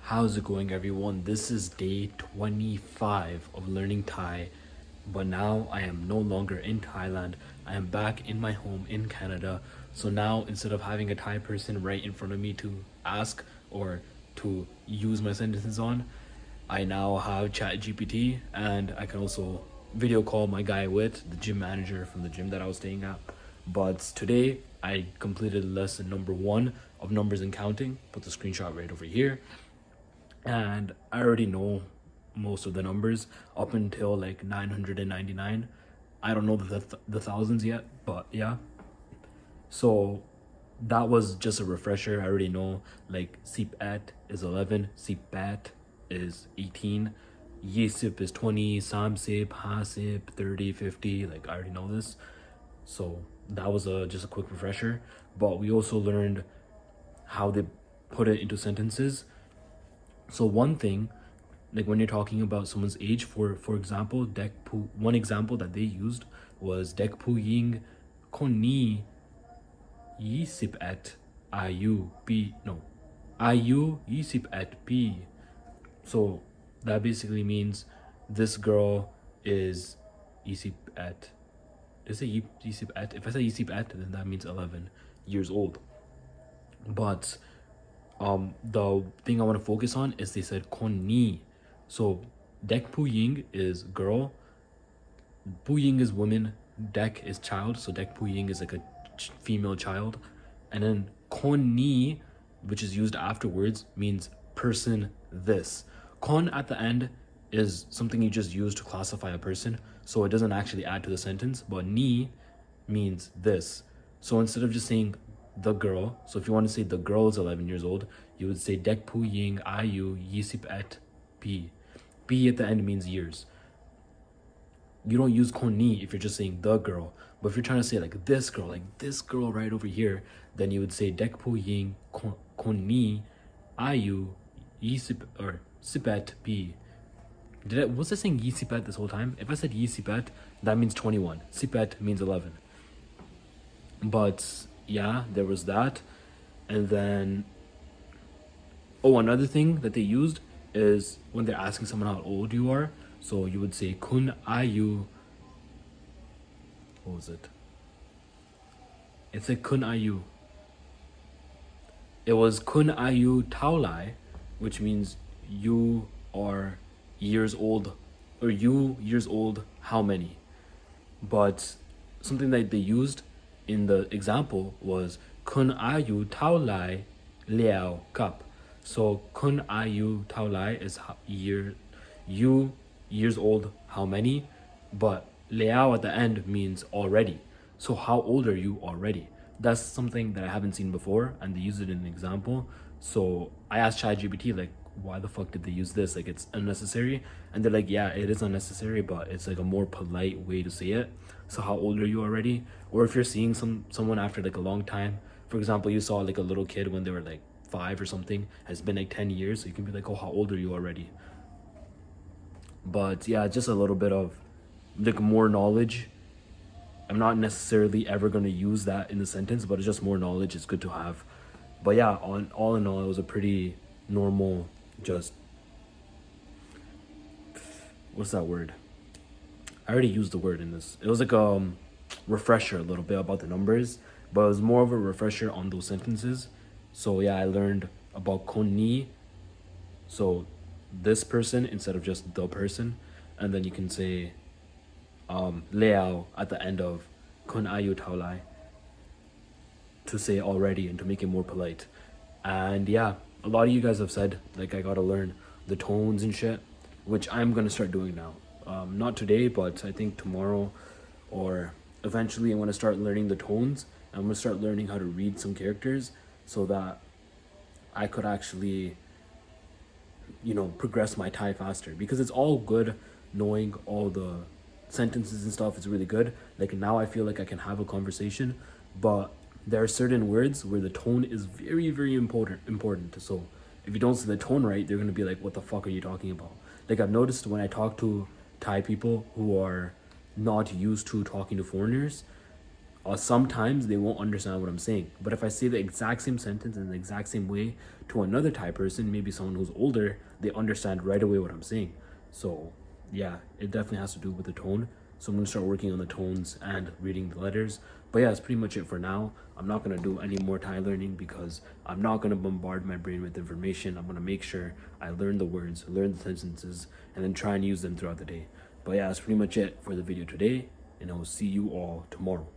How's it going, everyone? This is day 25 of learning Thai, but now I am no longer in Thailand. I am back in my home in Canada. So now, instead of having a Thai person right in front of me to ask or to use my sentences on, I now have ChatGPT, and I can also video call my guy with the gym manager from the gym that I was staying at. But today I completed lesson number 1 of numbers and counting. Put the screenshot right over here, and I already know most of the numbers up until like 999. I don't know the thousands yet, but yeah. So that was just a refresher. I already know like Sip at is 11, Sip bat is 18, Yisip is 20, Samsip, Hasip, 30, 50. Like I already know this. So that was just a quick refresher. But we also learned how they put it into sentences. So one thing, like when you're talking about someone's age, for example, one example that they used was Dek Pu Ying Koni Yisip at Ayu B no Ayu Yisip at B. So that basically means this girl is Yisip at. Is it Yisip at? If I say Yisip at, then that means 11 years old. But the thing I want to focus on is they said Koni. So Dek Pu Ying is girl, Pu Ying is woman, Dek is child, so Dek Pu Ying is like a female child. And then Koni, which is used afterwards, means person this. Kon at the end is something you just use to classify a person, so it doesn't actually add to the sentence, but ni means this. So instead of just saying the girl, so if you want to say the girl is 11 years old, you would say Dek Pu Ying Ayu Yisip et P. P at the end means years. You don't use Koni if you're just saying the girl. But if you're trying to say like this girl right over here, then you would say Dek Pu Ying Koni Ayu Yisip or Sipet P. Was I saying Yisipet this whole time? If I said Yisipet, that means 21. Sipet means 11. But yeah, there was that. And then, another thing that they used is when they're asking someone how old you are. So you would say Kun Ayu. What was it? It's like Kun Ayu. It was Kun Ayu Taulai, which means you are years old, or you years old how many. But something that they used in the example was Kun Ayu Taulai Liao Kap. So Kun Ayu Taulai is you years old how many, but Liao at the end means already. So how old are you already? That's something that I haven't seen before, and they use it in an example. So I asked ChatGPT, like, why the fuck did they use this? Like, it's unnecessary. And they're like, yeah, it is unnecessary, but it's like a more polite way to say it. So how old are you already? Or if you're seeing someone after like a long time, for example, you saw like a little kid when they were like 5 or something, has been like 10 years, so you can be like, oh, how old are you already? But yeah, just a little bit of like more knowledge. I'm not necessarily ever going to use that in the sentence, but it's just more knowledge. It's good to have. But yeah, all in all, it was a pretty normal, just, what's that word? I already used the word in this. It was like a refresher a little bit about the numbers, but it was more of a refresher on those sentences. So yeah, I learned about Koni. So this person instead of just the person. And then you can say Liao at the end of Kun Ayu Taulai to say already and to make it more polite. And yeah, a lot of you guys have said like I gotta learn the tones and shit, which I'm gonna start doing now. Not today, but I think tomorrow or eventually I'm gonna start learning the tones. I'm gonna start learning how to read some characters so that I could actually, progress my Thai faster, because it's all good knowing all the sentences and stuff. It's really good. Like now I feel like I can have a conversation, but there are certain words where the tone is very, very important. So if you don't say the tone right, they're gonna be like, what the fuck are you talking about? Like I've noticed when I talk to Thai people who are not used to talking to foreigners, sometimes they won't understand what I'm saying. But if I say the exact same sentence in the exact same way to another Thai person, maybe someone who's older, they understand right away what I'm saying. So yeah, it definitely has to do with the tone. So I'm gonna start working on the tones and reading the letters. But yeah, that's pretty much it for now. I'm not gonna do any more Thai learning because I'm not gonna bombard my brain with information. I'm gonna make sure I learn the words, learn the sentences, and then try and use them throughout the day. But yeah, that's pretty much it for the video today, and I will see you all tomorrow.